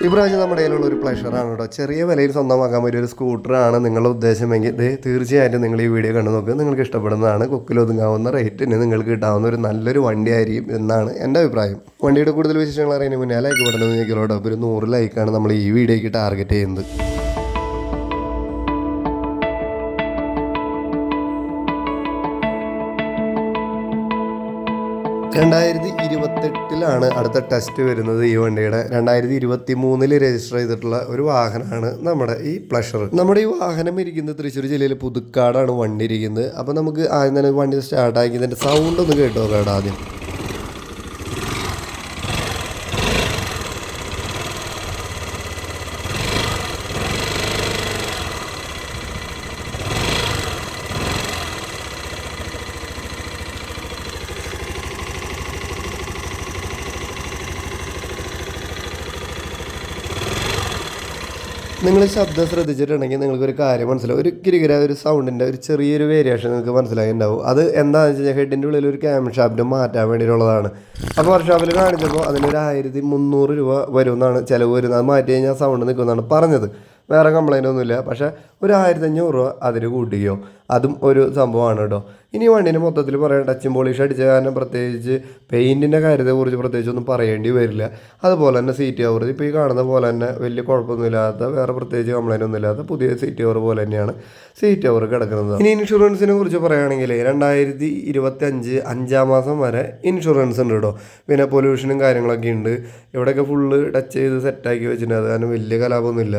ഈ പ്രാവശ്യം നമ്മുടെ കയ്യിലുള്ള ഒരു പ്ലഷറാണ് കേട്ടോ. ചെറിയ വിലയിൽ സ്വന്തമാക്കാൻ പറ്റിയ ഒരു സ്കൂട്ടറാണ് നിങ്ങളുടെ ഉദ്ദേശമെങ്കിൽ തീർച്ചയായിട്ടും നിങ്ങൾ ഈ വീഡിയോ കണ്ടു നോക്കുക. നിങ്ങൾക്ക് ഇഷ്ടപ്പെടുന്നതാണ്. കൊക്കിലൊതുങ്ങാവുന്ന റേറ്റിന് നിങ്ങൾക്ക് കിട്ടാവുന്ന ഒരു നല്ലൊരു വണ്ടിയായിരിക്കും എന്നാണ് എൻ്റെ അഭിപ്രായം. വണ്ടിയുടെ കൂടുതൽ വിശേഷങ്ങൾ അറിയുന്നതിന് മുന്നേ ലൈക്ക് ബട്ടൺ നോക്കിക്കോട്ടോ. അപ്പോൾ ഒരു 100 ലൈക്കാണ് നമ്മൾ ഈ വീഡിയോയ്ക്ക് ടാർഗറ്റ് ചെയ്യുന്നത്. 2028 അടുത്ത ടെസ്റ്റ് വരുന്നത് ഈ വണ്ടിയുടെ. 2023 രജിസ്റ്റർ ചെയ്തിട്ടുള്ള ഒരു വാഹനമാണ് നമ്മുടെ ഈ പ്ലഷർ. നമ്മുടെ ഈ വാഹനം ഇരിക്കുന്നത് തൃശ്ശൂർ ജില്ലയിൽ പുതുക്കാടാണ് വണ്ടി ഇരിക്കുന്നത്. അപ്പോൾ നമുക്ക് ആദ്യം തന്നെ വണ്ടി സ്റ്റാർട്ടാക്കിയതിൻ്റെ സൗണ്ട് ഒന്ന് കേട്ടോ നോക്കാം ആദ്യം. നിങ്ങൾ ശബ്ദം ശ്രദ്ധിച്ചിട്ടുണ്ടെങ്കിൽ നിങ്ങൾക്കൊരു കാര്യം മനസ്സിലാവും. ഒരു കിരികിര ഒരു സൗണ്ടിൻ്റെ ഒരു ചെറിയൊരു വേരിയേഷൻ നിങ്ങൾക്ക് മനസ്സിലായിട്ടുണ്ടാവും. അത് എന്താണെന്ന് വെച്ച് കഴിഞ്ഞാൽ ഹെഡിൻ്റെ ഉള്ളിൽ ഒരു ക്യാം ഷാഫ്റ്റ് മാറ്റാൻ വേണ്ടിയിട്ടുള്ളതാണ്. അപ്പോൾ വർക്ക്ഷോപ്പിൽ കാണിച്ചപ്പോൾ അതിനൊരു 1300 രൂപ വരുമെന്നാണ് ചിലവ് വരുന്നത്. അത് മാറ്റി കഴിഞ്ഞാൽ സൗണ്ട് നിൽക്കുമെന്നാണ് പറഞ്ഞത്. വേറെ കംപ്ലൈൻ്റ് ഒന്നുമില്ല. പക്ഷേ ഒരു 1500 രൂപ അതിന് കൂട്ടിക്കോ, അതും ഒരു സംഭവമാണ് കേട്ടോ. ഇനി വണ്ടീനെ മൊത്തത്തിൽ പറയാം, ടച്ചും പോളിഷ് അടിച്ച കാരണം പ്രത്യേകിച്ച് പെയിൻറ്റിൻ്റെ കാര്യത്തെക്കുറിച്ച് പ്രത്യേകിച്ച് ഒന്നും പറയേണ്ടി വരില്ല. അതുപോലെ തന്നെ സീറ്റ് കവർ ഇപ്പോൾ ഈ കാണുന്ന പോലെ തന്നെ വലിയ കുഴപ്പമൊന്നുമില്ലാത്ത, വേറെ പ്രത്യേകിച്ച് കംപ്ലൈൻ്റ് ഒന്നും ഇല്ലാത്ത പുതിയ സീറ്റ് കവർ പോലെ തന്നെയാണ് സീറ്റ് കവർ കിടക്കുന്നത്. ഇനി ഇൻഷുറൻസിനെ കുറിച്ച് പറയുകയാണെങ്കിൽ 2025 5-ാം മാസം വരെ ഇൻഷുറൻസ് ഉണ്ട് കേട്ടോ. പിന്നെ പൊല്യൂഷനും കാര്യങ്ങളൊക്കെ ഉണ്ട്. ഇവിടെയൊക്കെ ഫുള്ള് ടച്ച് ചെയ്ത് സെറ്റാക്കി വെച്ചിട്ടുണ്ട്. അത് കാരണം വലിയ കലാപമൊന്നുമില്ല.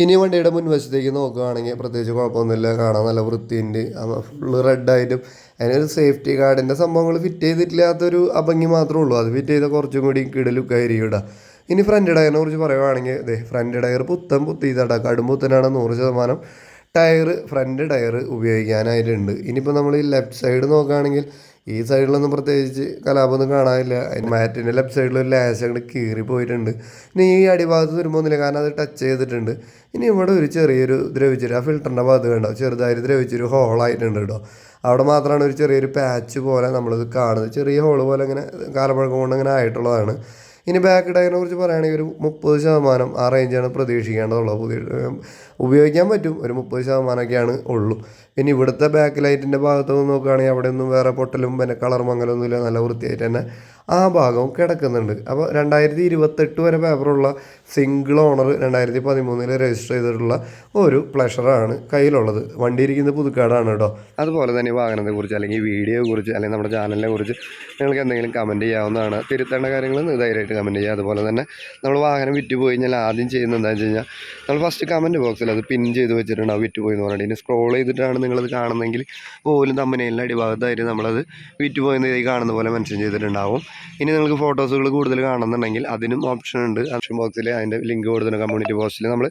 ഇനി വണ്ടിയുടെ മുൻവശത്തേക്ക് നോക്കുകയാണെങ്കിൽ പ്രത്യേകിച്ച് കുഴപ്പമൊന്നുമില്ല, കാണാൻ നല്ല വൃത്തിയുണ്ട്. ഫുള്ള് റെഡായിട്ടും അതിനൊരു സേഫ്റ്റി ഗാർഡിൻ്റെ സംഭവങ്ങൾ ഫിറ്റ് ചെയ്തിട്ടില്ലാത്തൊരു അഭംഗി മാത്രമേ ഉള്ളൂ. അത് ഫിറ്റ് ചെയ്താൽ കുറച്ചും കൂടി കിടലുക്കായിരിക്കും ഇടാം. ഇനി ഫ്രണ്ട് ടയറിനെ കുറിച്ച് പറയുകയാണെങ്കിൽ ഫ്രണ്ട് ടയർ പുത്തീതാട്ടാ, കടുംപുത്തനാണ് 100%. ടയർ ഫ്രണ്ട് ടയർ ഉപയോഗിക്കാനായിട്ടുണ്ട്. ഇനിയിപ്പോൾ നമ്മൾ ഈ ലെഫ്റ്റ് സൈഡ് നോക്കുകയാണെങ്കിൽ ഈ സൈഡിലൊന്നും പ്രത്യേകിച്ച് കലാപമൊന്നും കാണാനില്ല. മാറ്റിൻ്റെ ലെഫ്റ്റ് സൈഡിൽ ഒരു ലാശം അങ്ങോട്ട് കീറി പോയിട്ടുണ്ട്. ഇനി ഈ അടിഭാഗത്ത് വരുമ്പോന്നില്ല, കാരണം അത് ടച്ച് ചെയ്തിട്ടുണ്ട്. ഇനി ഇവിടെ ഒരു ചെറിയൊരു ദ്രവിച്ചൊരു ആ ഫിൽറ്ററിൻ്റെ ഭാഗത്ത് കണ്ടോ, ചെറുതായിട്ട് ദ്രവിച്ചൊരു ഹോളായിട്ടുണ്ട് കേട്ടോ. അവിടെ മാത്രമാണ് ഒരു ചെറിയൊരു പാച്ച് പോലെ നമ്മളിത് കാണുന്നത്. ചെറിയ ഹോള് പോലെ ഇങ്ങനെ കാലപ്പഴക്കം കൊണ്ട് ഇങ്ങനെ ആയിട്ടുള്ളതാണ്. ഇനി ബാക്ക് ടയറിനെ കുറിച്ച് പറയുകയാണെങ്കിൽ ഒരു 30% ആ റേഞ്ചാണ് പ്രതീക്ഷിക്കേണ്ടതുള്ളത്. ഉപയോഗിക്കാൻ പറ്റും, ഒരു 30%ഒക്കെയാണ് ഉള്ളൂ. പിന്നെ ഇവിടുത്തെ ബാക്ക് ലൈറ്റിൻ്റെ ഭാഗത്തൊന്നും നോക്കുകയാണെങ്കിൽ അവിടെ ഒന്നും വേറെ പൊട്ടലും പിന്നെ കളർ മങ്ങലൊന്നുമില്ല, നല്ല വൃത്തിയായിട്ട് തന്നെ ആ ഭാഗവും കിടക്കുന്നുണ്ട്. അപ്പോൾ 2028 വരെ പേപ്പറുള്ള സിംഗിൾ ഓണർ 2013 രജിസ്റ്റർ ചെയ്തിട്ടുള്ള ഒരു പ്ലഷറാണ് കയ്യിലുള്ളത്. വണ്ടി ഇരിക്കുന്നത് പുതുക്കാടാണ് കേട്ടോ. അതുപോലെ തന്നെ വാഹനത്തെക്കുറിച്ച് അല്ലെങ്കിൽ വീഡിയോയെക്കുറിച്ച് അല്ലെങ്കിൽ നമ്മുടെ ചാനലിനെ കുറിച്ച് നിങ്ങൾക്ക് എന്തെങ്കിലും കമൻറ്റ് ചെയ്യാവുന്നതാണ്. തിരുത്തേണ്ട കാര്യങ്ങൾ ധൈര്യമായിട്ട് കമൻറ്റ് ചെയ്യുക. അതുപോലെ തന്നെ നമ്മൾ വാഹനം വിറ്റ് പോയി കഴിഞ്ഞാൽ ആദ്യം ചെയ്യുന്നത് എന്താണെന്ന് വെച്ച് കഴിഞ്ഞാൽ നമ്മൾ ഫസ്റ്റ് കമൻറ്റ് ബോക്സിൽ അത് പിൻ ചെയ്ത് വെച്ചിട്ടുണ്ടാവും, വിറ്റ് പോയി എന്ന് പറഞ്ഞിട്ട്. ഇനി സ്ക്രോൾ ചെയ്തിട്ടാണ് നിങ്ങളത് കാണുന്നെങ്കിൽ പോലും തമ്പനയിലിൻ്റെ അടിഭാഗത്തായിട്ട് നമ്മളത് വിറ്റ് പോയെന്ന് കാണുന്ന പോലെ മെൻഷൻ ചെയ്തിട്ടുണ്ടാവും. ഇനി നിങ്ങൾക്ക് ഫോട്ടോസുകൾ കൂടുതൽ കാണുന്നുണ്ടെങ്കിൽ അതിനും ഓപ്ഷൻ ഉണ്ട്. ഓപ്ഷൻ ബോക്സിൽ അതിൻ്റെ ലിങ്ക് കൊടുത്തിട്ടുണ്ട്. കമ്മ്യൂണിറ്റി പോസ്റ്റിൽ നമ്മൾ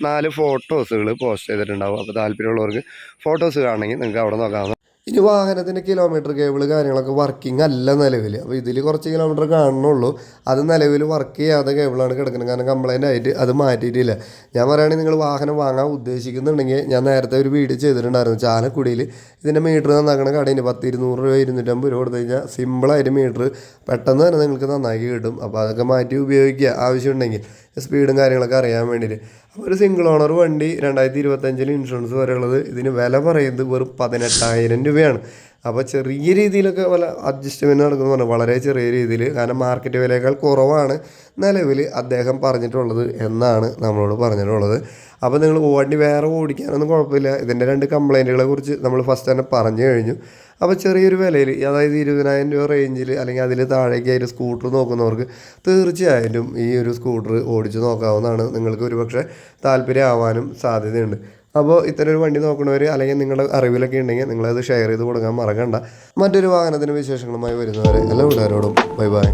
4 ഫോട്ടോസുകൾ പോസ്റ്റ് ചെയ്തിട്ടുണ്ടാവും. അപ്പോൾ താല്പര്യമുള്ളവർക്ക് ഫോട്ടോസ് കാണണമെങ്കിൽ നിങ്ങൾക്ക് അവിടെ നോക്കാവുന്ന. ഇനി വാഹനത്തിൻ്റെ കിലോമീറ്റർ കേബിൾ കാര്യങ്ങളൊക്കെ വർക്കിംഗ് അല്ല നിലവിൽ. അപ്പോൾ ഇതിൽ കുറച്ച് കിലോമീറ്റർ കാണുന്നുള്ളൂ. അത് നിലവിൽ വർക്ക് ചെയ്യാത്ത കേബിളാണ് കിടക്കുന്നത്. കാരണം കംപ്ലൈൻ്റ് ആയിട്ട് അത് മാറ്റിയിട്ടില്ല. ഞാൻ പറയുകയാണെങ്കിൽ നിങ്ങൾ വാഹനം വാങ്ങാൻ ഉദ്ദേശിക്കുന്നുണ്ടെങ്കിൽ ഞാൻ നേരത്തെ ഒരു വീഡിയോ ചെയ്തിട്ടുണ്ടായിരുന്നു. ചാലക്കുടിയിൽ ഇതിൻ്റെ മീറ്റർ നന്നാക്കണ കടയിൽ 10 200 രൂപ 250 രൂപ കൊടുത്തു കഴിഞ്ഞാൽ സിമ്പിളായിട്ട് മീറ്റർ പെട്ടെന്ന് തന്നെ നിങ്ങൾക്ക് നന്നാക്കി കിട്ടും. അപ്പോൾ അതൊക്കെ മാറ്റി ഉപയോഗിക്കുക ആവശ്യമുണ്ടെങ്കിൽ, സ്പീഡും കാര്യങ്ങളൊക്കെ അറിയാൻ വേണ്ടിയിട്ട്. അപ്പോൾ ഒരു സിംഗിൾ ഓണർ വണ്ടി 2025 ഇൻഷുറൻസ് വരെയുള്ളത്. ഇതിന് വില പറയുന്നത് വെറും 18,000 രൂപയാണ്. അപ്പോൾ ചെറിയ രീതിയിലൊക്കെ വല്ല അഡ്ജസ്റ്റ്മെൻറ്റ് നടക്കുന്നു പറഞ്ഞാൽ വളരെ ചെറിയ രീതിയിൽ, കാരണം മാർക്കറ്റ് വിലയേക്കാൾ കുറവാണ് നിലവിൽ അദ്ദേഹം പറഞ്ഞിട്ടുള്ളത് എന്നാണ് നമ്മളോട് പറഞ്ഞിട്ടുള്ളത്. അപ്പോൾ നിങ്ങൾ വണ്ടി വേറെ ഓടിക്കാനൊന്നും കുഴപ്പമില്ല. ഇതിൻ്റെ 2 കംപ്ലൈൻറ്റുകളെ കുറിച്ച് നമ്മൾ ഫസ്റ്റ് തന്നെ പറഞ്ഞു കഴിഞ്ഞു. അപ്പോൾ ചെറിയൊരു വിലയിൽ, അതായത് 20,000 രൂപ റേഞ്ചിൽ അല്ലെങ്കിൽ അതിൽ താഴേക്കായിട്ട് സ്കൂട്ടർ നോക്കുന്നവർക്ക് തീർച്ചയായിട്ടും ഈ ഒരു സ്കൂട്ടർ ഓടിച്ച് നോക്കാവുന്നതാണ്. നിങ്ങൾക്ക് ഒരുപക്ഷെ താല്പര്യമാവാനും സാധ്യതയുണ്ട്. അപ്പോൾ ഇത്തരം ഒരു വണ്ടി നോക്കണവർ അല്ലെങ്കിൽ നിങ്ങളുടെ അറിവിലൊക്കെ ഉണ്ടെങ്കിൽ നിങ്ങളത് ഷെയർ ചെയ്ത് കൊടുക്കാൻ മറക്കണ്ട. മറ്റൊരു വാഹനത്തിൻ്റെ വിശേഷങ്ങളുമായി വരുന്നവരെ എല്ലാ കൂട്ടുകാരോടും ബൈ ബൈ.